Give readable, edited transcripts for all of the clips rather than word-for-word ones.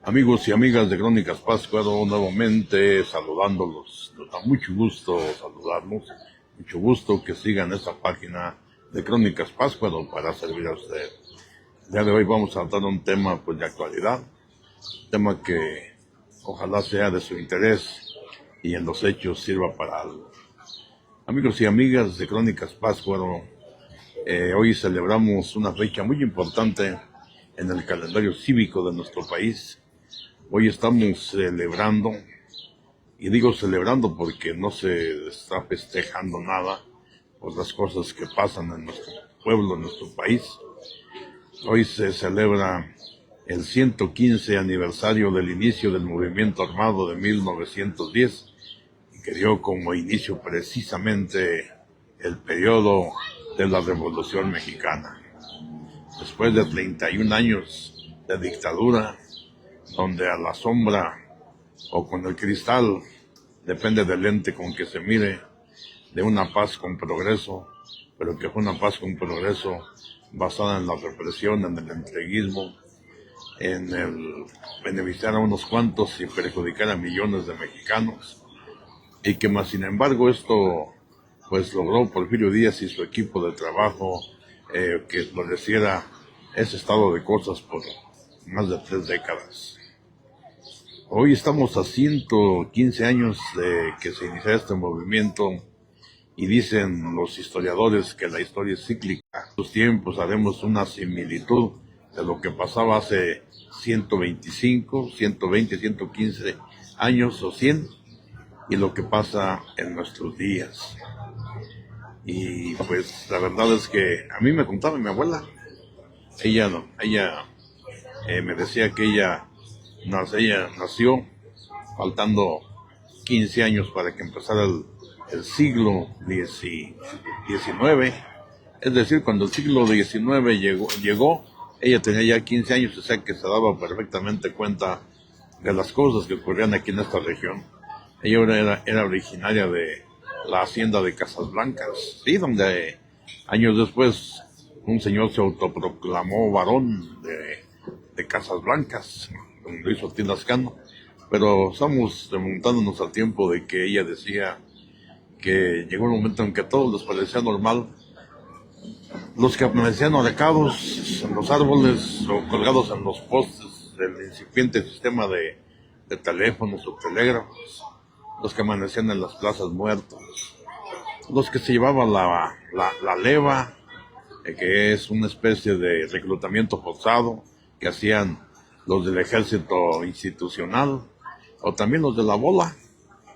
Amigos y amigas de Crónicas Páscuaro, nuevamente saludándolos. Nos da mucho gusto saludarnos, mucho gusto que sigan esta página de Crónicas Páscuaro para servir a usted. El día de hoy vamos a tratar un tema de actualidad, un tema que ojalá sea de su interés y en los hechos sirva para algo. Amigos y amigas de Crónicas Páscuaro, hoy celebramos una fecha muy importante en el calendario cívico de nuestro país. Hoy estamos celebrando, y digo celebrando porque no se está festejando nada por las cosas que pasan en nuestro pueblo, en nuestro país. Hoy se celebra el 115 aniversario del inicio del movimiento armado de 1910, que dio como inicio precisamente el periodo de la Revolución Mexicana. Después de 31 años de dictadura, donde a la sombra o con el cristal, depende del lente con que se mire, de una paz con progreso, pero que fue una paz con progreso basada en la represión, en el entreguismo, en el beneficiar a unos cuantos y perjudicar a millones de mexicanos, y que más sin embargo esto pues logró Porfirio Díaz y su equipo de trabajo que floreciera ese estado de cosas por más de 3 décadas. Hoy estamos a 115 años de que se inició este movimiento y dicen los historiadores que la historia es cíclica. En estos tiempos haremos una similitud de lo que pasaba hace 125, 120, 115 años o 100 y lo que pasa en nuestros días. Y pues la verdad es que a mí me contaba mi abuela, ella me decía que ella nació faltando 15 años para que empezara el siglo XIX. Es decir, cuando el siglo XIX llegó, ella tenía ya 15 años, o sea que se daba perfectamente cuenta de las cosas que ocurrían aquí en esta región. Ella era originaria de la hacienda de Casas Blancas, sí, donde años después un señor se autoproclamó varón de Casas Blancas, donde hizo Tinascano, pero estamos remontándonos al tiempo de que ella decía que llegó un momento en que a todos les parecía normal los que amanecían ahorcados en los árboles o colgados en los postes del incipiente sistema de teléfonos o telégrafos, los que amanecían en las plazas muertos, los que se llevaban la leva, que es una especie de reclutamiento forzado que hacían los del ejército institucional, o también los de la bola,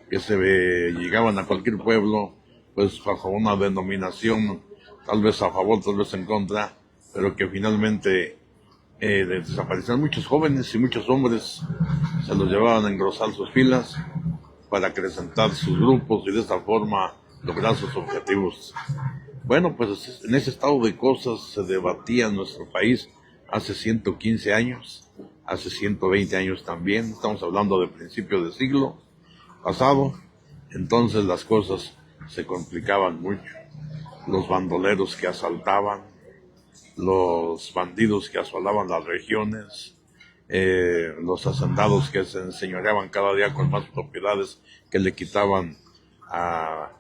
que llegaban a cualquier pueblo, pues bajo una denominación, tal vez a favor, tal vez en contra, pero que finalmente desaparecían muchos jóvenes y muchos hombres, se los llevaban a engrosar sus filas para acrecentar sus grupos y de esta forma lograr sus objetivos. Bueno, pues en ese estado de cosas se debatía en nuestro país hace 115 años, hace 120 años también, estamos hablando de principios del siglo pasado, entonces las cosas se complicaban mucho. Los bandoleros que asaltaban, los bandidos que asolaban las regiones, los hacendados que se enseñoreaban cada día con más propiedades que le quitaban a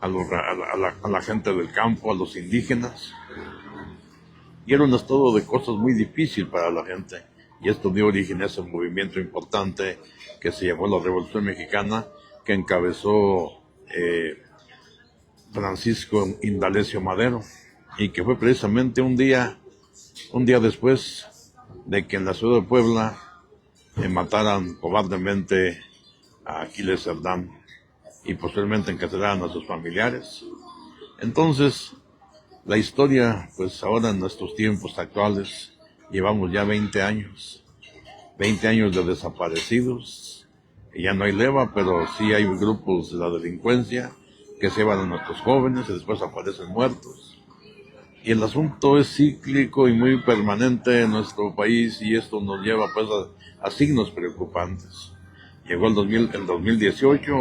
la gente del campo, a los indígenas. Y era un estado de cosas muy difícil para la gente. Y esto dio origen a ese movimiento importante que se llamó la Revolución Mexicana, que encabezó Francisco Indalecio Madero, y que fue precisamente un día después de que en la ciudad de Puebla mataran cobardemente a Aquiles Cerdán y posteriormente encarcelaran a sus familiares. Entonces, la historia, pues ahora en nuestros tiempos actuales, llevamos ya 20 años de desaparecidos, y ya no hay leva, pero sí hay grupos de la delincuencia que se llevan a nuestros jóvenes y después aparecen muertos. Y el asunto es cíclico y muy permanente en nuestro país, y esto nos lleva pues a signos preocupantes. Llegó el 2018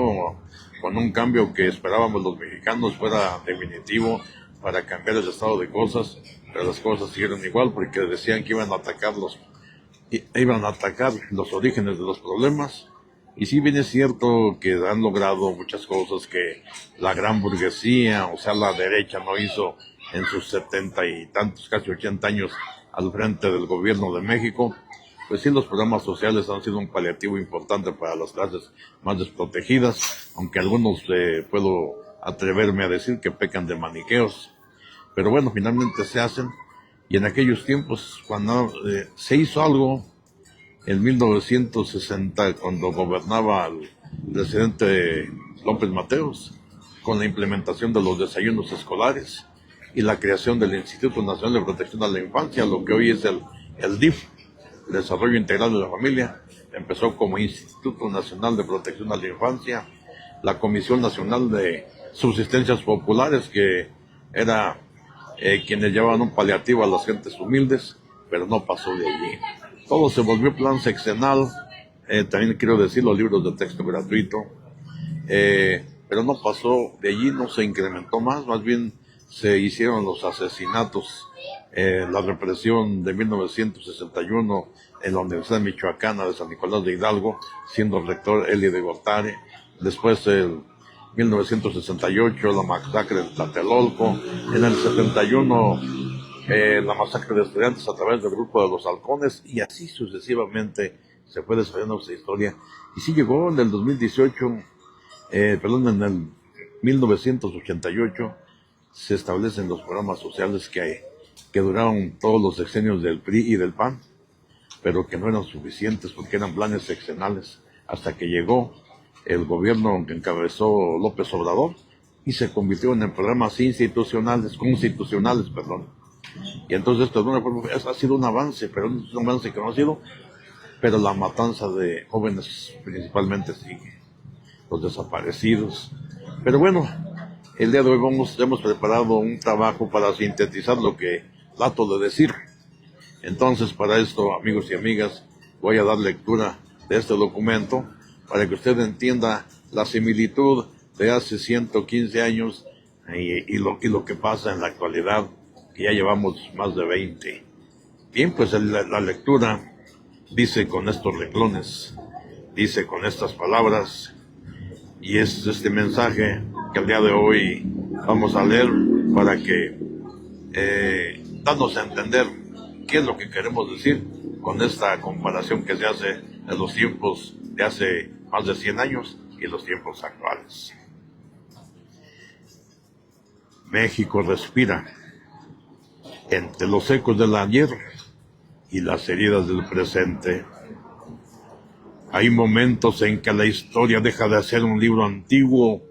con un cambio que esperábamos los mexicanos fuera definitivo para cambiar el estado de cosas, pero las cosas siguieron igual porque decían que iban a atacar iban a atacar los orígenes de los problemas. Y sí bien es cierto que han logrado muchas cosas que la gran burguesía, o sea, la derecha no hizo en sus 70 y tantos, casi 80 años al frente del gobierno de México. Pues sí, los programas sociales han sido un paliativo importante para las clases más desprotegidas, aunque algunos puedo atreverme a decir que pecan de maniqueos. Pero bueno, finalmente se hacen. Y en aquellos tiempos, cuando se hizo algo, en 1960, cuando gobernaba el presidente López Mateos, con la implementación de los desayunos escolares y la creación del Instituto Nacional de Protección a la Infancia, lo que hoy es el DIF, Desarrollo Integral de la Familia, empezó como Instituto Nacional de Protección a la Infancia, la Comisión Nacional de Subsistencias Populares, que era quienes llevaban un paliativo a las gentes humildes, pero no pasó de allí. Todo se volvió plan sexenal, también quiero decir los libros de texto gratuito, pero no pasó de allí, no se incrementó más bien se hicieron los asesinatos, la represión de 1961 en la Universidad Michoacana de San Nicolás de Hidalgo, siendo rector Eli de Gortari, después el 1968 la masacre de Tlatelolco, en el 71 la masacre de estudiantes a través del grupo de los halcones, y así sucesivamente se fue desarrollando esa historia. Y sí llegó en el 2018, en el 1988, se establecen los programas sociales que duraron todos los sexenios del PRI y del PAN, pero que no eran suficientes porque eran planes sexenales, hasta que llegó el gobierno que encabezó López Obrador y se convirtió en programas constitucionales. Y entonces esto de una forma ha sido un avance, pero es un avance que no ha sido, pero la matanza de jóvenes principalmente sigue, los desaparecidos. Pero bueno, el día de hoy hemos preparado un trabajo para sintetizar lo que trato de decir. Entonces, para esto, amigos y amigas, voy a dar lectura de este documento para que usted entienda la similitud de hace 115 años y lo que pasa en la actualidad, que ya llevamos más de 20. Bien, pues la lectura dice con estos renglones, dice con estas palabras, y es este mensaje que el día de hoy vamos a leer para que danos a entender qué es lo que queremos decir con esta comparación que se hace de los tiempos de hace más de 100 años y los tiempos actuales. México respira entre los ecos del ayer y las heridas del presente. Hay momentos en que la historia deja de ser un libro antiguo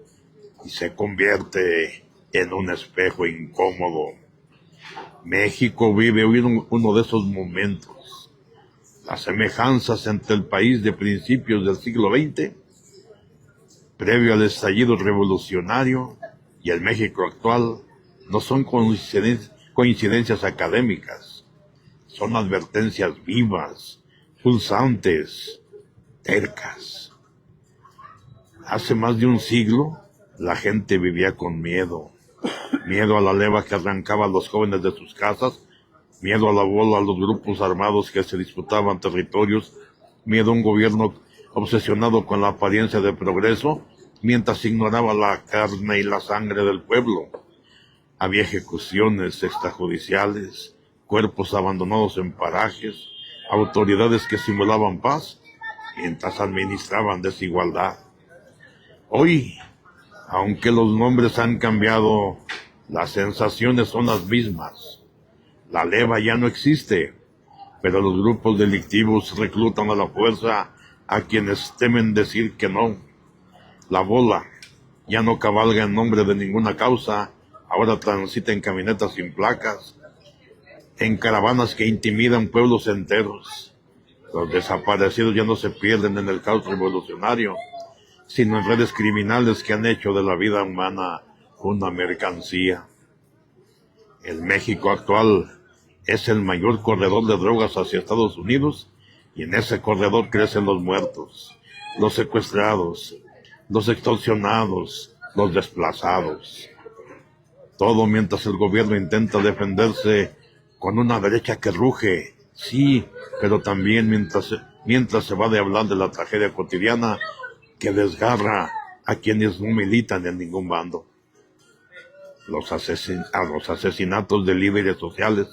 y se convierte en un espejo incómodo. México vive hoy uno de esos momentos. Las semejanzas entre el país de principios del siglo XX, previo al estallido revolucionario, y el México actual no son coincidencias académicas, son advertencias vivas, pulsantes, tercas. Hace más de un siglo, la gente vivía con miedo a la leva que arrancaba a los jóvenes de sus casas, miedo a la bola, a los grupos armados que se disputaban territorios, miedo a un gobierno obsesionado con la apariencia de progreso, mientras ignoraba la carne y la sangre del pueblo. Había ejecuciones extrajudiciales, cuerpos abandonados en parajes, autoridades que simulaban paz, mientras administraban desigualdad. Hoy, aunque los nombres han cambiado, las sensaciones son las mismas. La leva ya no existe, pero los grupos delictivos reclutan a la fuerza a quienes temen decir que no. La bola ya no cabalga en nombre de ninguna causa, ahora transita en camionetas sin placas, en caravanas que intimidan pueblos enteros. Los desaparecidos ya no se pierden en el caos revolucionario, sino en redes criminales que han hecho de la vida humana una mercancía. El México actual es el mayor corredor de drogas hacia Estados Unidos, y en ese corredor crecen los muertos, los secuestrados, los extorsionados, los desplazados. Todo mientras el gobierno intenta defenderse con una derecha que ruge, sí, pero también mientras se va de hablar de la tragedia cotidiana que desgarra a quienes no militan en ningún bando. Los asesinatos de líderes sociales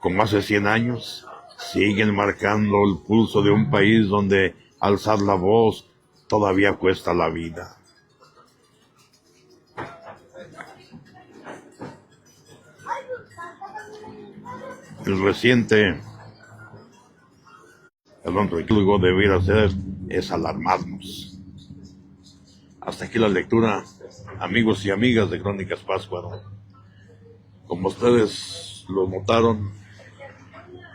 con más de 100 años siguen marcando el pulso de un país donde alzar la voz todavía cuesta la vida. El reciente ejemplo debiera ser es alarmarnos. Hasta aquí la lectura, amigos y amigas de Crónicas Pátzcuaro. Como ustedes lo notaron,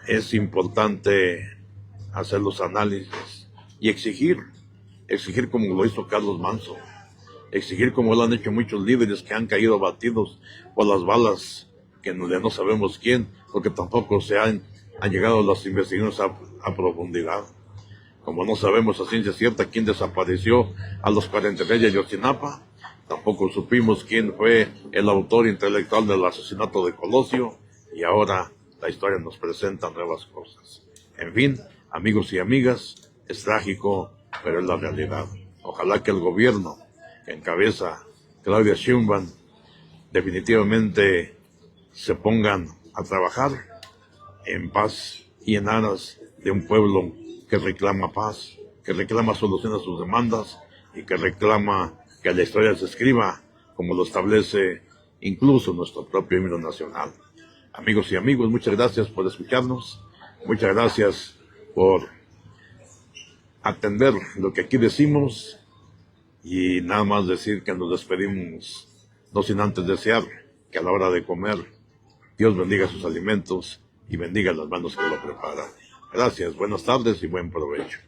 es importante hacer los análisis y exigir como lo hizo Carlos Manzo, exigir como lo han hecho muchos líderes que han caído abatidos por las balas que no sabemos quién, porque tampoco han llegado las investigaciones a profundidad. Como no sabemos a ciencia cierta quién desapareció a los 43 de Ayotzinapa, tampoco supimos quién fue el autor intelectual del asesinato de Colosio, y ahora la historia nos presenta nuevas cosas. En fin, amigos y amigas, es trágico, pero es la realidad. Ojalá que el gobierno que encabeza Claudia Sheinbaum definitivamente se pongan a trabajar en paz y en aras de un pueblo que reclama paz, que reclama solución a sus demandas y que reclama que la historia se escriba como lo establece incluso nuestro propio himno nacional. Amigos y amigos, muchas gracias por escucharnos, muchas gracias por atender lo que aquí decimos, y nada más decir que nos despedimos, no sin antes desear que a la hora de comer Dios bendiga sus alimentos y bendiga las manos que lo preparan. Gracias, buenas tardes y buen provecho.